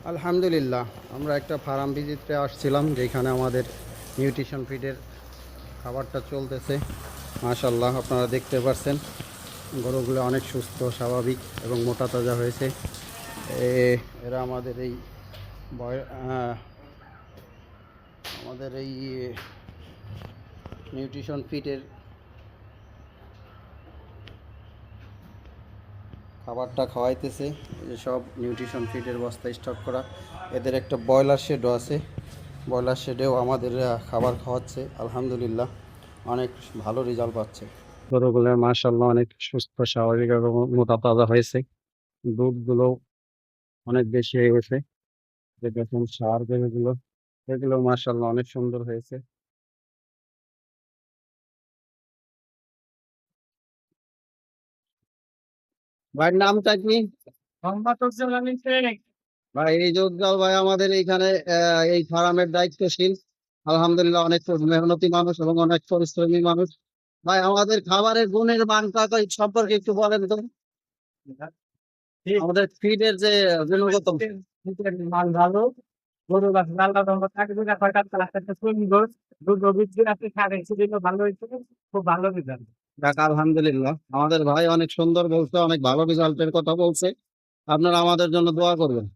আলহামদুলিল্লাহ, আমরা একটা ফার্ম ভিজিটে আসছিলাম যেখানে আমাদের নিউট্রিশন ফিডের খাবারটা চলতেছে। মাশাল্লাহ, আপনারা দেখতে পাচ্ছেন গরুগুলো অনেক সুস্থ, স্বাভাবিক এবং মোটা তাজা হয়েছে। এরা আমাদের এই নিউট্রিশন ফিডের খাবারটা খাওয়াইতেছে। এই যে সব নিউট্রিশন ফিডের বস্তা স্টক করা। এদের একটা ব্রয়লার শেডও আছে, ব্রয়লার শেডেও আমাদের খাবার খাওয়াচ্ছে। আলহামদুলিল্লাহ, অনেক ভালো রেজাল্ট পাচ্ছে। গরুগুলো মাশাআল্লাহ অনেক সুস্থ, স্বাভাবিক এবং মোটা তাজা হয়েছে। দুধগুলো অনেক বেশি হয়ে গেছে। যে দেখুন সার গরুগুলো, এগুলো মাশাআল্লাহ অনেক সুন্দর হয়েছে। ভাইয়ের নামটা কি? ভাই, এই যে উজ্জ্বল ভাই আমাদের এইখানে এই ফার্মের দায়িত্বশীল। আলহামদুলিল্লাহ, অনেক মেহনতি মানুষ এবং অনেক পরিশ্রমী মানুষ। ভাই, আমাদের খাবারের গুণের মানটা সম্পর্কে একটু বলেন তো। আমাদের ফিডের যে গুণগত মান ভালো। গরু গাছ আল্লাহ রহমত থাকে দুটা ছয়টা একটা সুন্দর দুধ বৃদ্ধি আছে খাওয়াইছি জন্য ভালো হয়েছে। খুব ভালো রেজাল্ট। ঢাকা আলহামদুলিল্লাহ, আমাদের ভাই অনেক সুন্দর বলছে, অনেক ভালো রেজাল্টের কথা বলছে। আপনারা আমাদের জন্য দোয়া করবেন।